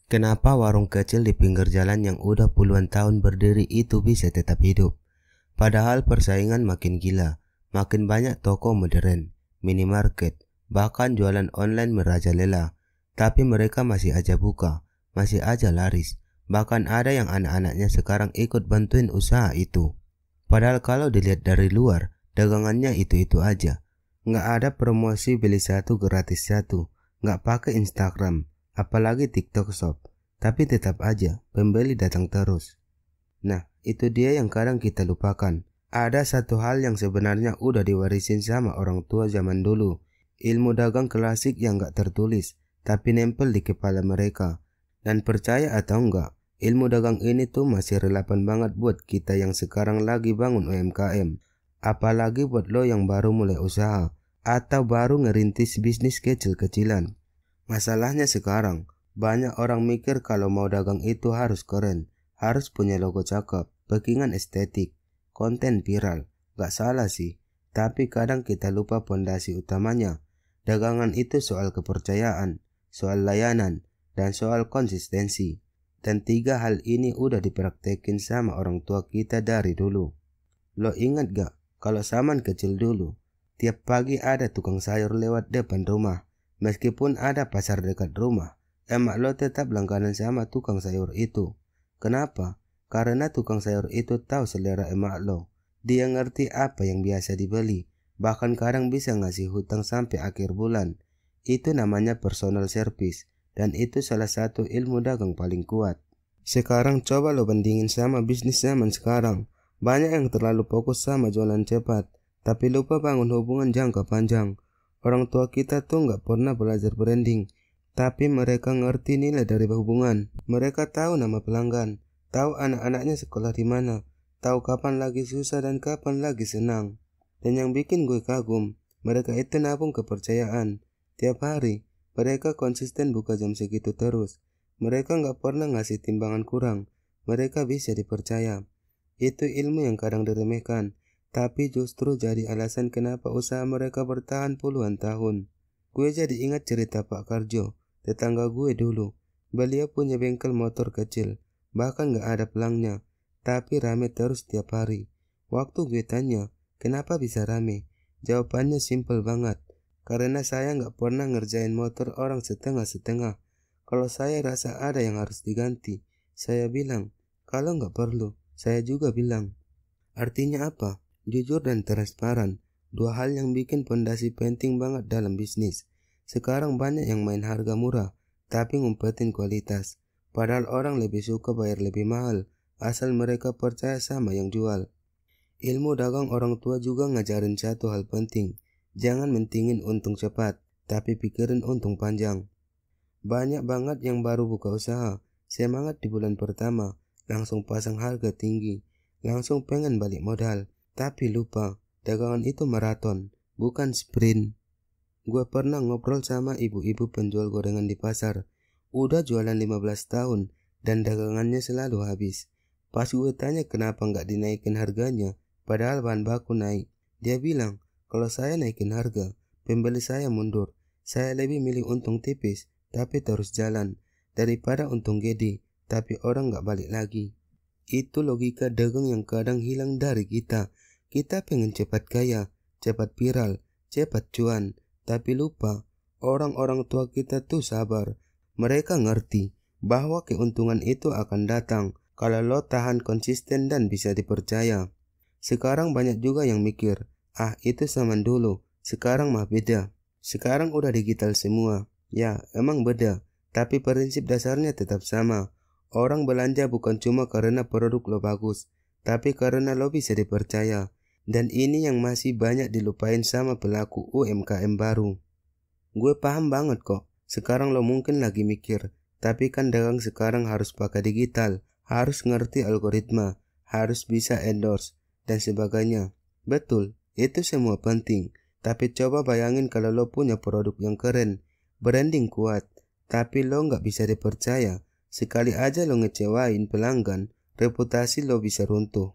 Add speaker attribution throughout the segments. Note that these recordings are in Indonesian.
Speaker 1: Kenapa warung kecil di pinggir jalan yang udah puluhan tahun berdiri itu bisa tetap hidup? Padahal persaingan makin gila, makin banyak toko modern, minimarket, bahkan jualan online merajalela. Tapi mereka masih aja buka, masih aja laris. Bahkan ada yang anak-anaknya sekarang ikut bantuin usaha itu. Padahal kalau dilihat dari luar, dagangannya itu-itu aja. Nggak ada promosi beli satu gratis satu, nggak pakai Instagram, apalagi TikTok Shop. Tapi tetap aja, pembeli datang terus. Nah, itu dia yang kadang kita lupakan. Ada satu hal yang sebenarnya udah diwarisin sama orang tua zaman dulu. Ilmu dagang klasik yang nggak tertulis, tapi nempel di kepala mereka. Dan percaya atau enggak, ilmu dagang ini tuh masih relevan banget buat kita yang sekarang lagi bangun UMKM. Apalagi buat lo yang baru mulai usaha, atau baru ngerintis bisnis kecil-kecilan. Masalahnya sekarang, banyak orang mikir kalau mau dagang itu harus keren, harus punya logo cakep, backingan estetik, konten viral. Gak salah sih, tapi kadang kita lupa pondasi utamanya. Dagangan itu soal kepercayaan, soal layanan, dan soal konsistensi. Dan tiga hal ini udah dipraktekin sama orang tua kita dari dulu. Lo ingat gak, kalau zaman kecil dulu, tiap pagi ada tukang sayur lewat depan rumah, meskipun ada pasar dekat rumah. Emak lo tetap langganan sama tukang sayur itu. Kenapa? Karena tukang sayur itu tahu selera emak lo. Dia ngerti apa yang biasa dibeli. Bahkan kadang bisa ngasih hutang sampai akhir bulan. Itu namanya personal service. Dan itu salah satu ilmu dagang paling kuat. Sekarang coba lo bandingin sama bisnis zaman sekarang. Banyak yang terlalu fokus sama jualan cepat, tapi lupa bangun hubungan jangka panjang. Orang tua kita tuh nggak pernah belajar branding. Tapi mereka ngerti nilai dari hubungan. Mereka tahu nama pelanggan, tahu anak-anaknya sekolah di mana, tahu kapan lagi susah dan kapan lagi senang. Dan yang bikin gue kagum, mereka itu nabung kepercayaan. Tiap hari, mereka konsisten buka jam segitu terus. Mereka nggak pernah ngasih timbangan kurang. Mereka bisa dipercaya. Itu ilmu yang kadang diremehkan, tapi justru jadi alasan kenapa usaha mereka bertahan puluhan tahun. Gue jadi ingat cerita Pak Karjo, tetangga gue dulu. Beliau punya bengkel motor kecil, bahkan gak ada pelangnya, tapi rame terus tiap hari. Waktu gue tanya, kenapa bisa rame? Jawabannya simpel banget, karena saya gak pernah ngerjain motor orang setengah-setengah. Kalau saya rasa ada yang harus diganti, saya bilang. Kalau gak perlu, saya juga bilang. Artinya apa? Jujur dan transparan, dua hal yang bikin pondasi penting banget dalam bisnis. Sekarang banyak yang main harga murah, tapi ngumpetin kualitas. Padahal orang lebih suka bayar lebih mahal, asal mereka percaya sama yang jual. Ilmu dagang orang tua juga ngajarin satu hal penting. Jangan mentingin untung cepat, tapi pikirin untung panjang. Banyak banget yang baru buka usaha, semangat di bulan pertama, langsung pasang harga tinggi, langsung pengen balik modal. Tapi lupa, dagangan itu maraton, bukan sprint. Gue pernah ngobrol sama ibu-ibu penjual gorengan di pasar. Udah jualan 15 tahun dan dagangannya selalu habis. Pas gue tanya kenapa nggak dinaikin harganya, padahal bahan baku naik. Dia bilang, kalau saya naikin harga, pembeli saya mundur. Saya lebih milih untung tipis, tapi terus jalan, daripada untung gede, tapi orang nggak balik lagi. Itu logika dagang yang kadang hilang dari kita. Kita pengen cepat kaya, cepat viral, cepat cuan. Tapi lupa, orang-orang tua kita tuh sabar. Mereka ngerti bahwa keuntungan itu akan datang kalau lo tahan konsisten dan bisa dipercaya. Sekarang banyak juga yang mikir, itu zaman dulu, sekarang mah beda. Sekarang udah digital semua. Ya, emang beda, tapi prinsip dasarnya tetap sama. Orang belanja bukan cuma karena produk lo bagus, tapi karena lo bisa dipercaya. Dan ini yang masih banyak dilupain sama pelaku UMKM baru. Gue paham banget kok, sekarang lo mungkin lagi mikir, tapi kan dagang sekarang harus pakai digital, harus ngerti algoritma, harus bisa endorse, dan sebagainya. Betul, itu semua penting, tapi coba bayangin kalau lo punya produk yang keren, branding kuat, tapi lo nggak bisa dipercaya. Sekali aja lo ngecewain pelanggan, reputasi lo bisa runtuh.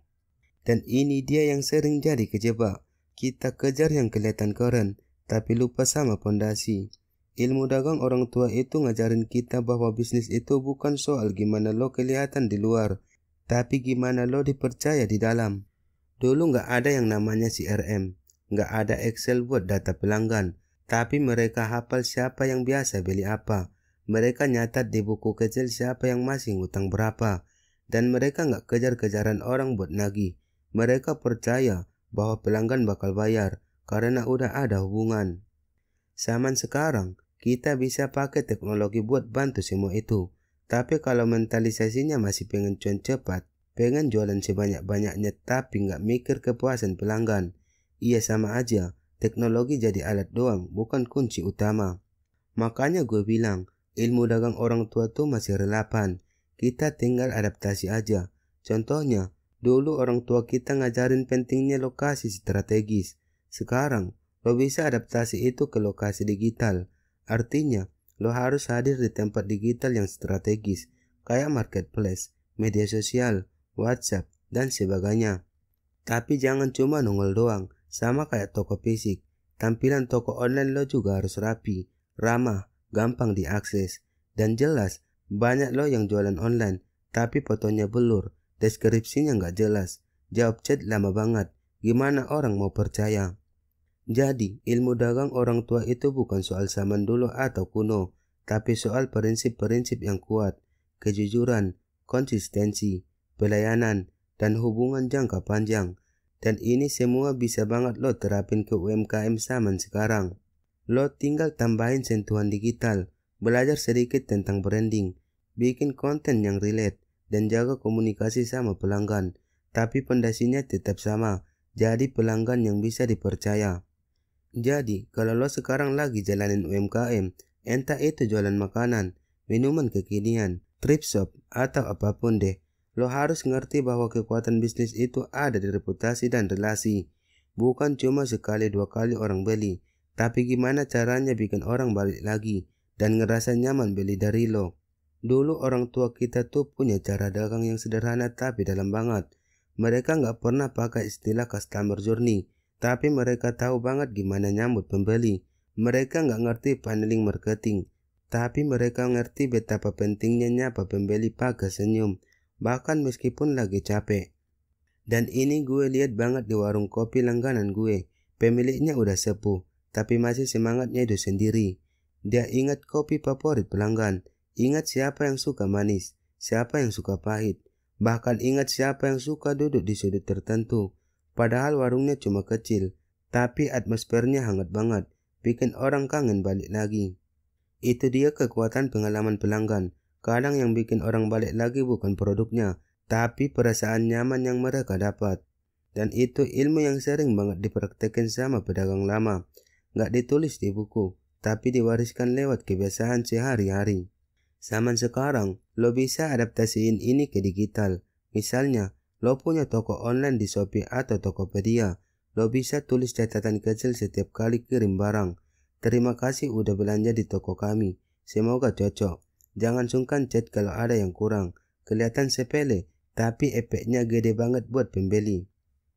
Speaker 1: Dan ini dia yang sering jadi kejebak. Kita kejar yang kelihatan keren, tapi lupa sama pondasi. Ilmu dagang orang tua itu ngajarin kita bahwa bisnis itu bukan soal gimana lo kelihatan di luar, tapi gimana lo dipercaya di dalam. Dulu nggak ada yang namanya CRM, nggak ada Excel buat data pelanggan, tapi mereka hafal siapa yang biasa beli apa. Mereka nyatat di buku kecil siapa yang masih ngutang berapa, dan mereka nggak kejar-kejaran orang buat nagih. Mereka percaya bahwa pelanggan bakal bayar karena udah ada hubungan. Zaman sekarang, kita bisa pakai teknologi buat bantu semua itu. Tapi kalau mentalisasinya masih pengen cuan cepat, pengen jualan sebanyak-banyaknya tapi nggak mikir kepuasan pelanggan, iya sama aja, teknologi jadi alat doang, bukan kunci utama. Makanya gue bilang, ilmu dagang orang tua tuh masih relevan. Kita tinggal adaptasi aja. Contohnya, dulu orang tua kita ngajarin pentingnya lokasi strategis. Sekarang, lo bisa adaptasi itu ke lokasi digital. Artinya, lo harus hadir di tempat digital yang strategis, kayak marketplace, media sosial, WhatsApp, dan sebagainya. Tapi jangan cuma nongol doang, sama kayak toko fisik. Tampilan toko online lo juga harus rapi, ramah, gampang diakses, dan jelas. Banyak lo yang jualan online, tapi fotonya blur, deskripsinya nggak jelas, jawab chat lama banget, gimana orang mau percaya? Jadi, ilmu dagang orang tua itu bukan soal zaman dulu atau kuno, tapi soal prinsip-prinsip yang kuat, kejujuran, konsistensi, pelayanan, dan hubungan jangka panjang. Dan ini semua bisa banget lo terapin ke UMKM zaman sekarang. Lo tinggal tambahin sentuhan digital, belajar sedikit tentang branding, bikin konten yang relate, dan jaga komunikasi sama pelanggan. Tapi pondasinya tetap sama, jadi pelanggan yang bisa dipercaya. Jadi, kalau lo sekarang lagi jalanin UMKM, entah itu jualan makanan, minuman kekinian, thrift shop, atau apapun deh, lo harus ngerti bahwa kekuatan bisnis itu ada di reputasi dan relasi. Bukan cuma sekali dua kali orang beli, tapi gimana caranya bikin orang balik lagi, dan ngerasa nyaman beli dari lo. Dulu orang tua kita tuh punya cara dagang yang sederhana tapi dalam banget. Mereka nggak pernah pakai istilah customer journey, tapi mereka tahu banget gimana nyambut pembeli. Mereka nggak ngerti paneling marketing, tapi mereka ngerti betapa pentingnya nyapa pembeli pakai senyum, bahkan meskipun lagi capek. Dan ini gue lihat banget di warung kopi langganan gue. Pemiliknya udah sepuh, tapi masih semangatnya hidup sendiri. Dia ingat kopi favorit pelanggan, ingat siapa yang suka manis, siapa yang suka pahit, bahkan ingat siapa yang suka duduk di sudut tertentu. Padahal warungnya cuma kecil, tapi atmosfernya hangat banget, bikin orang kangen balik lagi. Itu dia kekuatan pengalaman pelanggan. Kadang yang bikin orang balik lagi bukan produknya, tapi perasaan nyaman yang mereka dapat. Dan itu ilmu yang sering banget dipraktekin sama pedagang lama. Nggak ditulis di buku, tapi diwariskan lewat kebiasaan sehari-hari. Zaman sekarang, lo bisa adaptasiin ini ke digital. Misalnya, lo punya toko online di Shopee atau Tokopedia. Lo bisa tulis catatan kecil setiap kali kirim barang. Terima kasih udah belanja di toko kami. Semoga cocok. Jangan sungkan chat kalau ada yang kurang. Kelihatan sepele, tapi efeknya gede banget buat pembeli.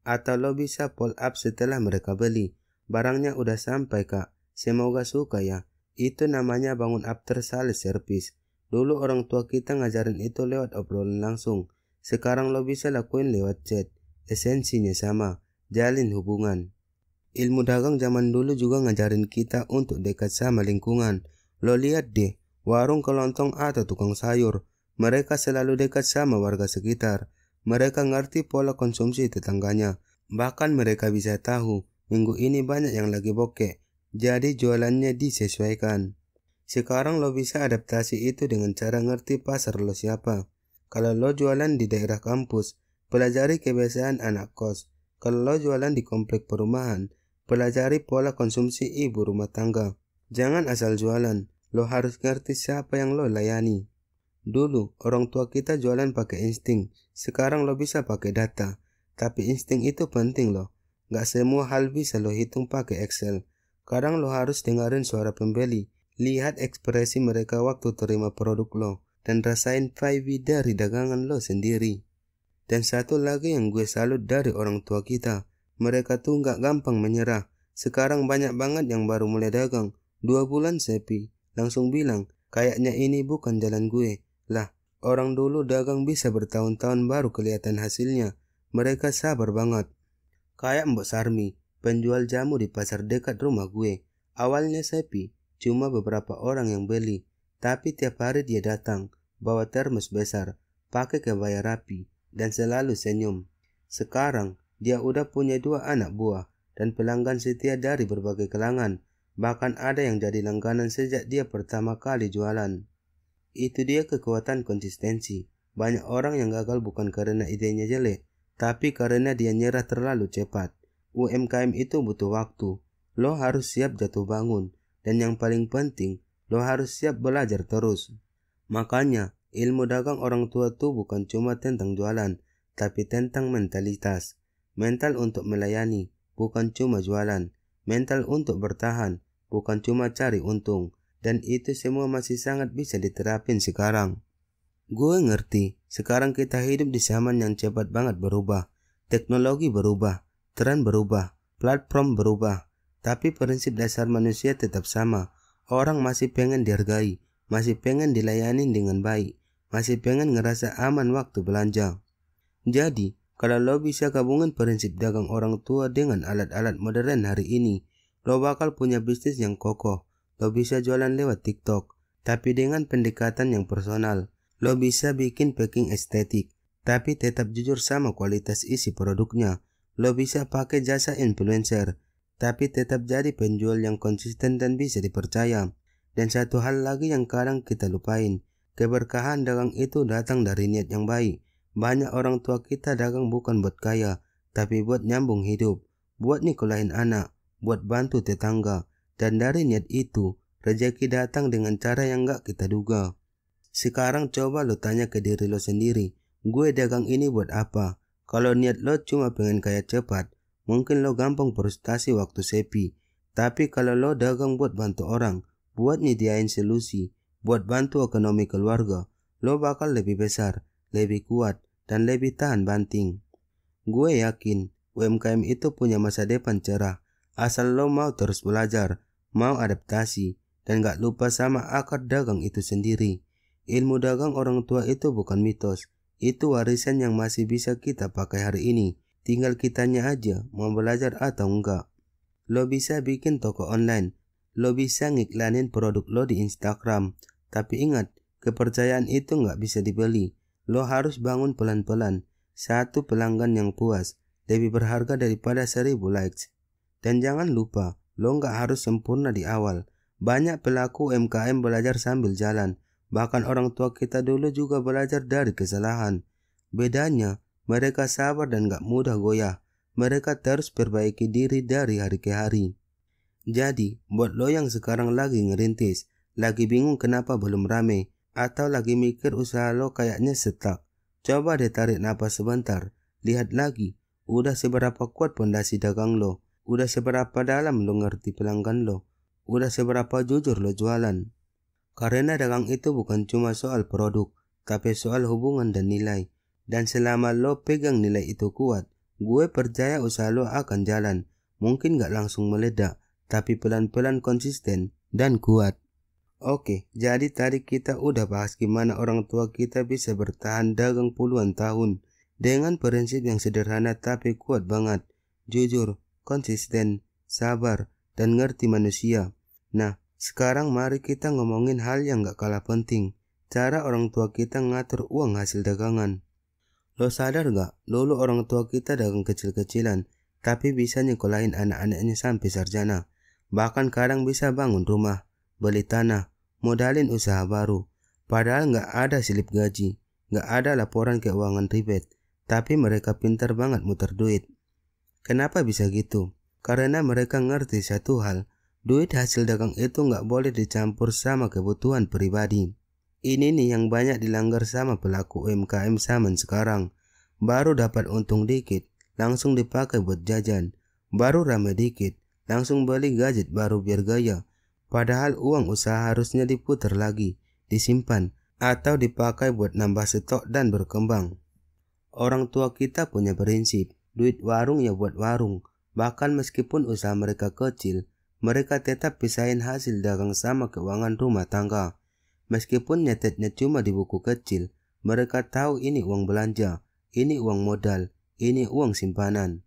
Speaker 1: Atau lo bisa follow up setelah mereka beli. Barangnya udah sampai kak. Semoga suka ya. Itu namanya bangun after sales service. Dulu orang tua kita ngajarin itu lewat obrolan langsung. Sekarang lo bisa lakuin lewat chat. Esensinya sama, jalin hubungan. Ilmu dagang zaman dulu juga ngajarin kita untuk dekat sama lingkungan. Lo lihat deh, warung kelontong atau tukang sayur. Mereka selalu dekat sama warga sekitar. Mereka ngerti pola konsumsi tetangganya. Bahkan mereka bisa tahu, minggu ini banyak yang lagi bokeh. Jadi jualannya disesuaikan. Sekarang lo bisa adaptasi itu dengan cara ngerti pasar lo siapa. Kalau lo jualan di daerah kampus, pelajari kebiasaan anak kos. Kalau lo jualan di komplek perumahan, pelajari pola konsumsi ibu rumah tangga. Jangan asal jualan, lo harus ngerti siapa yang lo layani. Dulu, orang tua kita jualan pakai insting. Sekarang lo bisa pakai data. Tapi insting itu penting lo. Gak semua hal bisa lo hitung pakai Excel. Kadang lo harus dengerin suara pembeli. Lihat ekspresi mereka waktu terima produk lo. Dan rasain vibe dari dagangan lo sendiri. Dan satu lagi yang gue salut dari orang tua kita, mereka tuh gak gampang menyerah. Sekarang banyak banget yang baru mulai dagang, 2 bulan sepi, langsung bilang, kayaknya ini bukan jalan gue. Lah, orang dulu dagang bisa bertahun-tahun baru kelihatan hasilnya. Mereka sabar banget. Kayak Mbok Sarmi, penjual jamu di pasar dekat rumah gue. Awalnya sepi, cuma beberapa orang yang beli. Tapi tiap hari dia datang, bawa termos besar, pakai kebaya rapi, dan selalu senyum. Sekarang, dia udah punya 2 anak buah, dan pelanggan setia dari berbagai kalangan. Bahkan ada yang jadi langganan sejak dia pertama kali jualan. Itu dia kekuatan konsistensi. Banyak orang yang gagal bukan karena idenya jelek, tapi karena dia nyerah terlalu cepat. UMKM itu butuh waktu. Lo harus siap jatuh bangun. Dan yang paling penting, lo harus siap belajar terus. Makanya, ilmu dagang orang tua tuh bukan cuma tentang jualan, tapi tentang mentalitas. Mental untuk melayani, bukan cuma jualan. Mental untuk bertahan, bukan cuma cari untung. Dan itu semua masih sangat bisa diterapin sekarang. Gue ngerti, sekarang kita hidup di zaman yang cepat banget berubah. Teknologi berubah, tren berubah, platform berubah. Tapi prinsip dasar manusia tetap sama. Orang masih pengen dihargai, masih pengen dilayani dengan baik, masih pengen ngerasa aman waktu belanja. Jadi, kalau lo bisa gabungin prinsip dagang orang tua dengan alat-alat modern hari ini, lo bakal punya bisnis yang kokoh. Lo bisa jualan lewat TikTok, tapi dengan pendekatan yang personal. Lo bisa bikin packing estetik, tapi tetap jujur sama kualitas isi produknya. Lo bisa pakai jasa influencer, tapi tetap jadi penjual yang konsisten dan bisa dipercaya. Dan satu hal lagi yang kadang kita lupain, keberkahan dagang itu datang dari niat yang baik. Banyak orang tua kita dagang bukan buat kaya, tapi buat nyambung hidup, buat nikolahin anak, buat bantu tetangga. Dan dari niat itu, rezeki datang dengan cara yang gak kita duga. Sekarang coba lo tanya ke diri lo sendiri, gue dagang ini buat apa? Kalau niat lo cuma pengen kaya cepat, mungkin lo gampang frustasi waktu sepi. Tapi kalau lo dagang buat bantu orang, buat nyediain solusi, buat bantu ekonomi keluarga, lo bakal lebih besar, lebih kuat, dan lebih tahan banting. Gue yakin UMKM itu punya masa depan cerah, asal lo mau terus belajar, mau adaptasi, dan gak lupa sama akar dagang itu sendiri. Ilmu dagang orang tua itu bukan mitos, itu warisan yang masih bisa kita pakai hari ini. Tinggal kitanya aja mau belajar atau enggak. Lo bisa bikin toko online, lo bisa ngiklanin produk lo di Instagram, tapi ingat, kepercayaan itu gak bisa dibeli. Lo harus bangun pelan-pelan. 1 pelanggan yang puas lebih berharga daripada 1000 likes. Dan jangan lupa, lo gak harus sempurna di awal. Banyak pelaku UMKM belajar sambil jalan. Bahkan orang tua kita dulu juga belajar dari kesalahan. Bedanya, mereka sabar dan gak mudah goyah. Mereka terus perbaiki diri dari hari ke hari. Jadi, buat lo yang sekarang lagi ngerintis, lagi bingung kenapa belum rame, atau lagi mikir usaha lo kayaknya stuck, coba deh tarik napas sebentar. Lihat lagi, udah seberapa kuat pondasi dagang lo, udah seberapa dalam lo ngerti pelanggan lo, udah seberapa jujur lo jualan. Karena dagang itu bukan cuma soal produk, tapi soal hubungan dan nilai. Dan selama lo pegang nilai itu kuat, gue percaya usaha lo akan jalan. Mungkin gak langsung meledak, tapi pelan-pelan konsisten dan kuat. Oke, jadi tadi kita udah bahas gimana orang tua kita bisa bertahan dagang puluhan tahun dengan prinsip yang sederhana tapi kuat banget. Jujur, konsisten, sabar, dan ngerti manusia. Nah, sekarang mari kita ngomongin hal yang gak kalah penting. Cara orang tua kita ngatur uang hasil dagangan. Lo sadar gak, dulu orang tua kita dagang kecil-kecilan, tapi bisa nyekolahin anak-anaknya sampai sarjana. Bahkan kadang bisa bangun rumah, beli tanah, modalin usaha baru. Padahal gak ada slip gaji, gak ada laporan keuangan ribet, tapi mereka pintar banget muter duit. Kenapa bisa gitu? Karena mereka ngerti satu hal, duit hasil dagang itu gak boleh dicampur sama kebutuhan pribadi. Ini nih yang banyak dilanggar sama pelaku UMKM zaman sekarang. Baru dapat untung dikit, langsung dipakai buat jajan. Baru rame dikit, langsung beli gadget baru biar gaya. Padahal uang usaha harusnya diputar lagi, disimpan, atau dipakai buat nambah stok dan berkembang. Orang tua kita punya prinsip, duit warung ya buat warung. Bahkan meskipun usaha mereka kecil, mereka tetap pisahin hasil dagang sama keuangan rumah tangga. Meskipun nyetetnya cuma di buku kecil, mereka tahu ini uang belanja, ini uang modal, ini uang simpanan.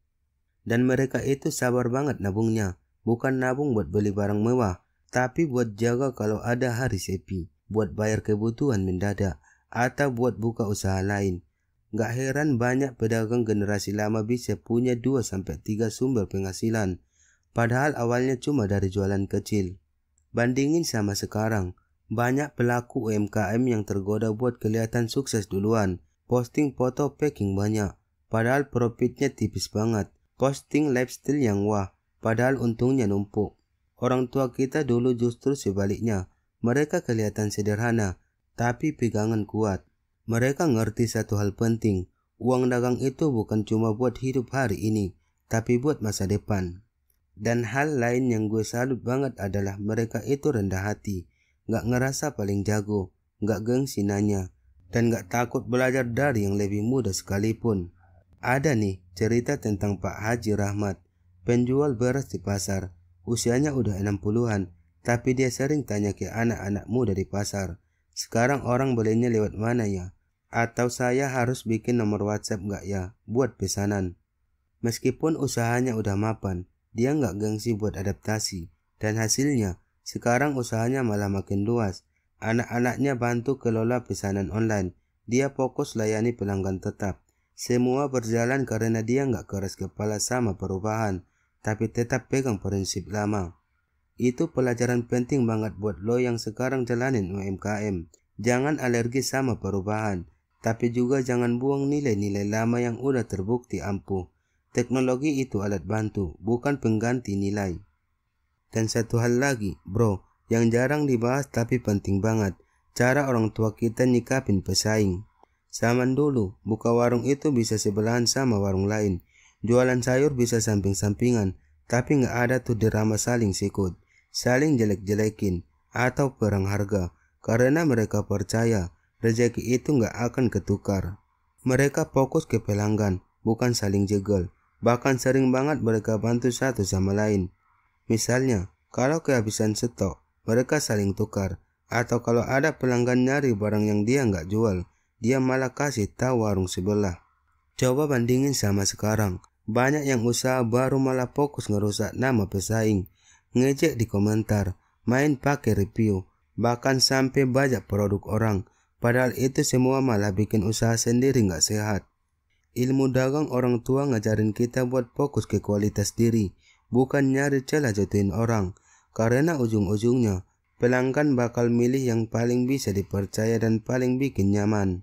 Speaker 1: Dan mereka itu sabar banget nabungnya, bukan nabung buat beli barang mewah, tapi buat jaga kalau ada hari sepi, buat bayar kebutuhan mendadak, atau buat buka usaha lain. Gak heran banyak pedagang generasi lama bisa punya 2-3 sumber penghasilan, padahal awalnya cuma dari jualan kecil. Bandingin sama sekarang, banyak pelaku UMKM yang tergoda buat kelihatan sukses duluan, posting foto packing banyak, padahal profitnya tipis banget, posting lifestyle yang wah, padahal untungnya numpuk. Orang tua kita dulu justru sebaliknya, mereka kelihatan sederhana, tapi pegangan kuat. Mereka ngerti satu hal penting, uang dagang itu bukan cuma buat hidup hari ini, tapi buat masa depan. Dan hal lain yang gue salut banget adalah mereka itu rendah hati, gak ngerasa paling jago, gak gengsi nanya, dan gak takut belajar dari yang lebih muda sekalipun. Ada nih cerita tentang Pak Haji Rahmat, penjual beras di pasar, usianya udah 60-an, tapi dia sering tanya ke anak-anak muda di pasar, sekarang orang belinya lewat mana ya? Atau saya harus bikin nomor WhatsApp gak ya buat pesanan? Meskipun usahanya udah mapan, dia gak gengsi buat adaptasi. Dan hasilnya, sekarang usahanya malah makin luas. Anak-anaknya bantu kelola pesanan online. Dia fokus layani pelanggan tetap. Semua berjalan karena dia gak keras kepala sama perubahan, tapi tetap pegang prinsip lama. Itu pelajaran penting banget buat lo yang sekarang jalanin UMKM. Jangan alergi sama perubahan, tapi juga jangan buang nilai-nilai lama yang udah terbukti ampuh. Teknologi itu alat bantu, bukan pengganti nilai. Dan satu hal lagi, bro, yang jarang dibahas tapi penting banget, cara orang tua kita nyikapin pesaing. Zaman dulu, buka warung itu bisa sebelahan sama warung lain. Jualan sayur bisa samping-sampingan, tapi gak ada tuh drama saling sikut, saling jelek-jelekin, atau perang harga, karena mereka percaya rezeki itu gak akan ketukar. Mereka fokus ke pelanggan, bukan saling jegal. Bahkan sering banget mereka bantu satu sama lain. Misalnya, kalau kehabisan stok, mereka saling tukar. Atau kalau ada pelanggan nyari barang yang dia gak jual, dia malah kasih tahu warung sebelah. Coba bandingin sama sekarang. Banyak yang usaha baru malah fokus ngerusak nama pesaing, ngejek di komentar, main pakai review, bahkan sampai bajak produk orang. Padahal itu semua malah bikin usaha sendiri gak sehat. Ilmu dagang orang tua ngajarin kita buat fokus ke kualitas diri, bukan nyari celah jatuhin orang. Karena ujung-ujungnya, pelanggan bakal milih yang paling bisa dipercaya dan paling bikin nyaman.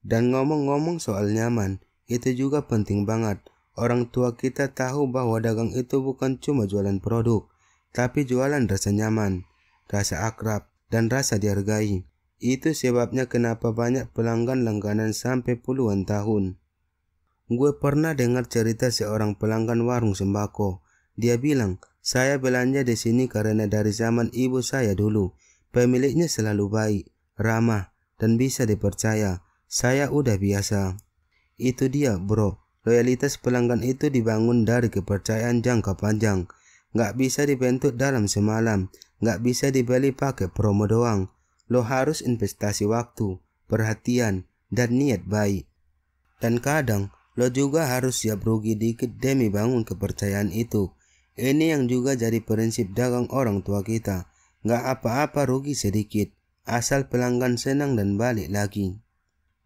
Speaker 1: Dan ngomong-ngomong soal nyaman, itu juga penting banget. Orang tua kita tahu bahwa dagang itu bukan cuma jualan produk, tapi jualan rasa nyaman, rasa akrab, dan rasa dihargai. Itu sebabnya kenapa banyak pelanggan langganan sampai puluhan tahun. Gue pernah dengar cerita seorang pelanggan warung sembako. Dia bilang, saya belanja di sini karena dari zaman ibu saya dulu. Pemiliknya selalu baik, ramah, dan bisa dipercaya. Saya udah biasa. Itu dia, bro. Loyalitas pelanggan itu dibangun dari kepercayaan jangka panjang. Gak bisa dibentuk dalam semalam. Gak bisa dibeli pakai promo doang. Lo harus investasi waktu, perhatian, dan niat baik. Dan kadang, lo juga harus siap rugi dikit demi bangun kepercayaan itu. Ini yang juga jadi prinsip dagang orang tua kita. Gak apa-apa rugi sedikit, asal pelanggan senang dan balik lagi.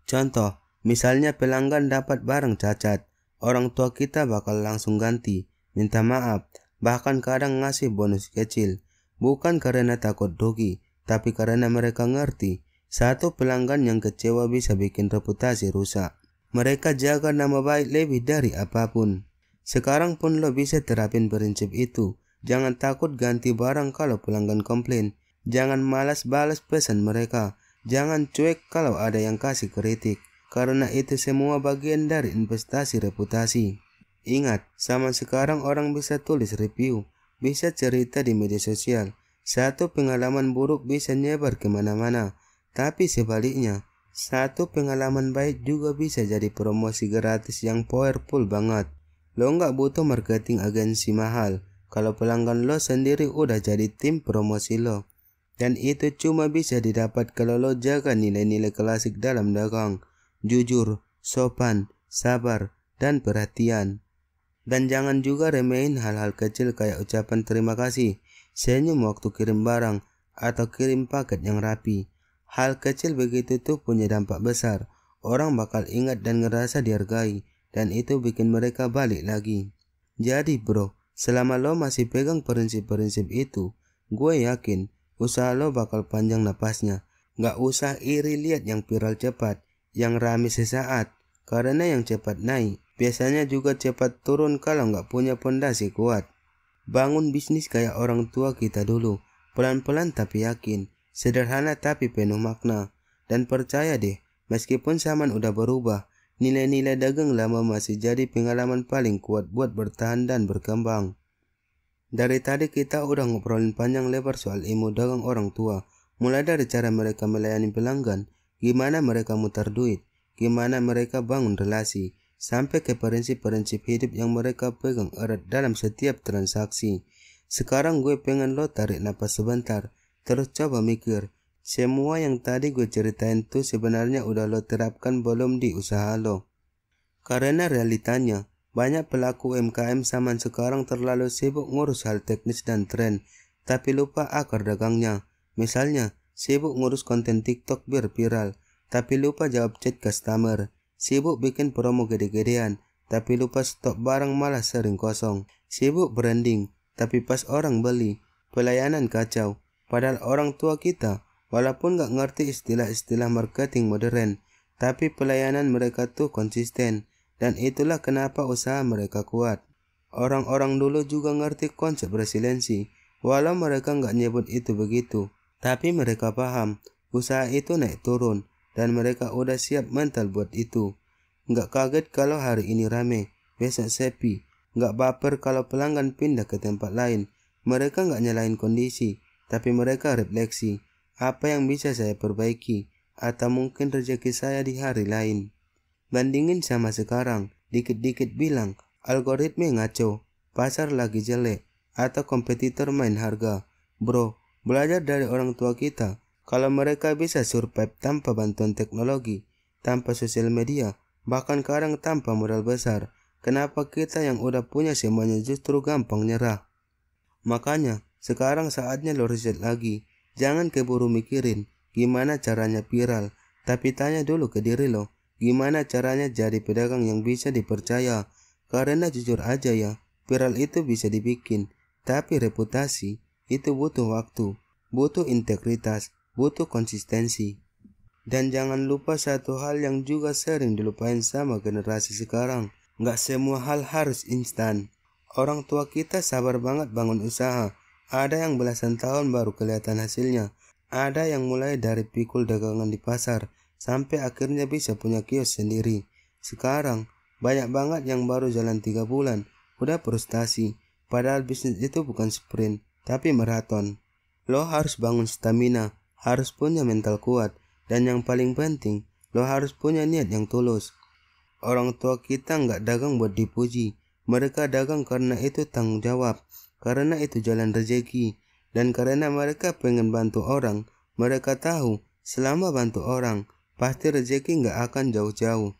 Speaker 1: Contoh, misalnya pelanggan dapat barang cacat, orang tua kita bakal langsung ganti, minta maaf, bahkan kadang ngasih bonus kecil. Bukan karena takut rugi, tapi karena mereka ngerti, satu pelanggan yang kecewa bisa bikin reputasi rusak. Mereka jaga nama baik lebih dari apapun. Sekarang pun lo bisa terapin prinsip itu. Jangan takut ganti barang kalau pelanggan komplain. Jangan malas balas pesan mereka. Jangan cuek kalau ada yang kasih kritik. Karena itu semua bagian dari investasi reputasi. Ingat, zaman sekarang orang bisa tulis review, bisa cerita di media sosial. Satu pengalaman buruk bisa nyebar kemana-mana, tapi sebaliknya, satu pengalaman baik juga bisa jadi promosi gratis yang powerful banget. Lo nggak butuh marketing agensi mahal, kalau pelanggan lo sendiri udah jadi tim promosi lo. Dan itu cuma bisa didapat kalau lo jaga nilai-nilai klasik dalam dagang. Jujur, sopan, sabar, dan perhatian. Dan jangan juga remehin hal-hal kecil kayak ucapan terima kasih, senyum waktu kirim barang, atau kirim paket yang rapi. Hal kecil begitu tuh punya dampak besar. Orang bakal ingat dan ngerasa dihargai, dan itu bikin mereka balik lagi. Jadi bro, selama lo masih pegang prinsip-prinsip itu, gue yakin usaha lo bakal panjang napasnya. Gak usah iri lihat yang viral cepat, yang rame sesaat, karena yang cepat naik biasanya juga cepat turun kalau gak punya pondasi kuat. Bangun bisnis kayak orang tua kita dulu, pelan-pelan tapi yakin, sederhana tapi penuh makna. Dan percaya deh, meskipun zaman udah berubah, nilai-nilai dagang lama masih jadi pengalaman paling kuat buat bertahan dan berkembang. Dari tadi kita udah ngobrolin panjang lebar soal ilmu dagang orang tua, mulai dari cara mereka melayani pelanggan, gimana mereka muter duit, gimana mereka bangun relasi, sampai ke prinsip-prinsip hidup yang mereka pegang erat dalam setiap transaksi. Sekarang gue pengen lo tarik napas sebentar, terus coba mikir, semua yang tadi gue ceritain tuh sebenarnya udah lo terapkan belum di usaha lo? Karena realitanya, banyak pelaku UMKM zaman sekarang terlalu sibuk ngurus hal teknis dan tren, tapi lupa akar dagangnya. Misalnya, sibuk ngurus konten TikTok biar viral, tapi lupa jawab chat customer. Sibuk bikin promo gede-gedean, tapi lupa stok barang malah sering kosong. Sibuk branding, tapi pas orang beli, pelayanan kacau. Padahal orang tua kita, walaupun gak ngerti istilah-istilah marketing modern, tapi pelayanan mereka tuh konsisten. Dan itulah kenapa usaha mereka kuat. Orang-orang dulu juga ngerti konsep resiliensi, walau mereka nggak nyebut itu begitu. Tapi mereka paham, usaha itu naik turun, dan mereka udah siap mental buat itu. Nggak kaget kalau hari ini rame, besok sepi. Nggak baper kalau pelanggan pindah ke tempat lain. Mereka nggak nyalain kondisi, tapi mereka refleksi. Apa yang bisa saya perbaiki, atau mungkin rezeki saya di hari lain. Bandingin sama sekarang, dikit-dikit bilang, algoritma ngaco, pasar lagi jelek, atau kompetitor main harga. Bro, belajar dari orang tua kita, kalau mereka bisa survive tanpa bantuan teknologi, tanpa sosial media, bahkan kadang tanpa modal besar, kenapa kita yang udah punya semuanya justru gampang nyerah? Makanya, sekarang saatnya lo riset lagi, jangan keburu mikirin gimana caranya viral, tapi tanya dulu ke diri lo, gimana caranya jadi pedagang yang bisa dipercaya? Karena jujur aja ya, viral itu bisa dibikin, tapi reputasi itu butuh waktu, butuh integritas, butuh konsistensi. Dan jangan lupa satu hal yang juga sering dilupain sama generasi sekarang, gak semua hal harus instan. Orang tua kita sabar banget bangun usaha, ada yang belasan tahun baru kelihatan hasilnya, ada yang mulai dari pikul dagangan di pasar, sampai akhirnya bisa punya kios sendiri. Sekarang, banyak banget yang baru jalan 3 bulan, udah frustasi. Padahal bisnis itu bukan sprint, tapi maraton. Lo harus bangun stamina, harus punya mental kuat, dan yang paling penting, lo harus punya niat yang tulus. Orang tua kita nggak dagang buat dipuji, mereka dagang karena itu tanggung jawab, karena itu jalan rezeki, dan karena mereka pengen bantu orang. Mereka tahu, selama bantu orang, pasti rezeki nggak akan jauh-jauh.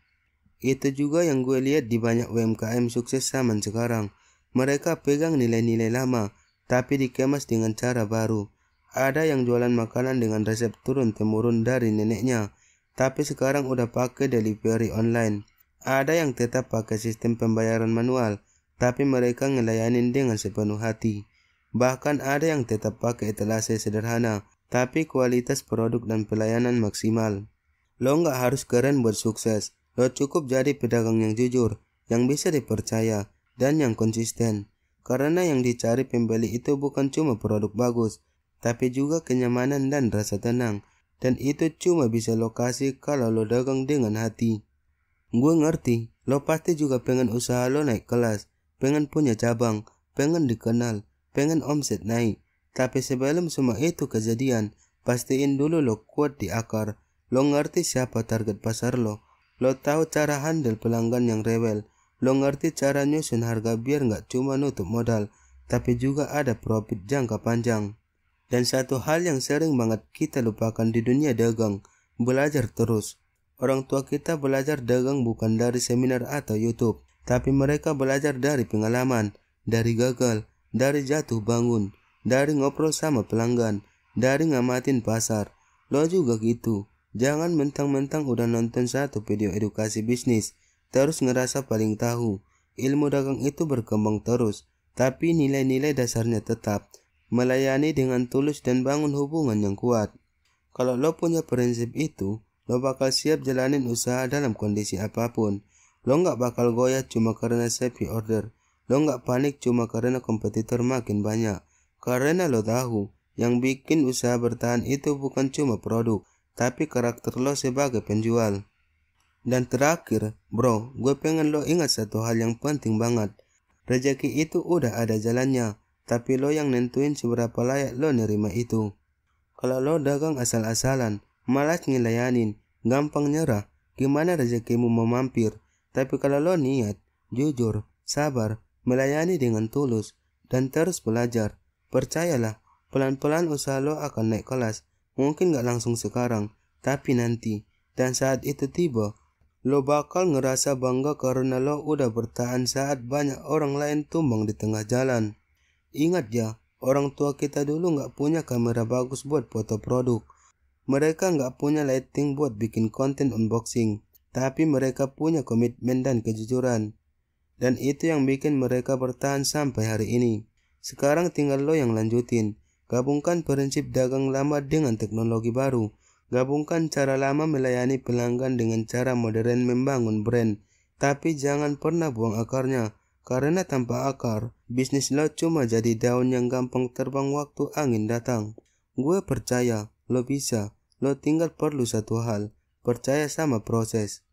Speaker 1: Itu juga yang gue lihat di banyak UMKM sukses zaman sekarang. Mereka pegang nilai-nilai lama, tapi dikemas dengan cara baru. Ada yang jualan makanan dengan resep turun-temurun dari neneknya, tapi sekarang udah pakai delivery online. Ada yang tetap pakai sistem pembayaran manual, tapi mereka ngelayanin dengan sepenuh hati. Bahkan ada yang tetap pakai etalase sederhana, tapi kualitas produk dan pelayanan maksimal. Lo nggak harus keren buat sukses, lo cukup jadi pedagang yang jujur, yang bisa dipercaya, dan yang konsisten. Karena yang dicari pembeli itu bukan cuma produk bagus, tapi juga kenyamanan dan rasa tenang. Dan itu cuma bisa lo kasih kalau lo dagang dengan hati. Gue ngerti, lo pasti juga pengen usaha lo naik kelas, pengen punya cabang, pengen dikenal, pengen omset naik. Tapi sebelum semua itu kejadian, pastiin dulu lo kuat di akar. Lo ngerti siapa target pasar lo tahu cara handle pelanggan yang rewel, lo ngerti cara nyusun harga biar nggak cuma nutup modal, tapi juga ada profit jangka panjang. Dan satu hal yang sering banget kita lupakan di dunia dagang, belajar terus. Orang tua kita belajar dagang bukan dari seminar atau YouTube, tapi mereka belajar dari pengalaman, dari gagal, dari jatuh bangun, dari ngobrol sama pelanggan, dari ngamatin pasar. Lo juga gitu. Jangan mentang-mentang udah nonton satu video edukasi bisnis, terus ngerasa paling tahu. Ilmu dagang itu berkembang terus, tapi nilai-nilai dasarnya tetap. Melayani dengan tulus dan bangun hubungan yang kuat. Kalau lo punya prinsip itu, lo bakal siap jalanin usaha dalam kondisi apapun. Lo nggak bakal goyah cuma karena sepi order. Lo nggak panik cuma karena kompetitor makin banyak. Karena lo tahu, yang bikin usaha bertahan itu bukan cuma produk, tapi karakter lo sebagai penjual. Dan terakhir, bro, gue pengen lo ingat satu hal yang penting banget. Rezeki itu udah ada jalannya, tapi lo yang nentuin seberapa layak lo nerima itu. Kalau lo dagang asal-asalan, malas ngelayanin, gampang nyerah, gimana rezekimu mau mampir? Tapi kalau lo niat, jujur, sabar, melayani dengan tulus, dan terus belajar, percayalah, pelan-pelan usaha lo akan naik kelas. Mungkin gak langsung sekarang, tapi nanti. Dan saat itu tiba, lo bakal ngerasa bangga karena lo udah bertahan saat banyak orang lain tumbang di tengah jalan. Ingat ya, orang tua kita dulu gak punya kamera bagus buat foto produk. Mereka gak punya lighting buat bikin konten unboxing. Tapi mereka punya komitmen dan kejujuran. Dan itu yang bikin mereka bertahan sampai hari ini. Sekarang tinggal lo yang lanjutin. Gabungkan prinsip dagang lama dengan teknologi baru. Gabungkan cara lama melayani pelanggan dengan cara modern membangun brand. Tapi jangan pernah buang akarnya. Karena tanpa akar, bisnis lo cuma jadi daun yang gampang terbang waktu angin datang. Gue percaya, lo bisa. Lo tinggal perlu satu hal. Percaya sama proses.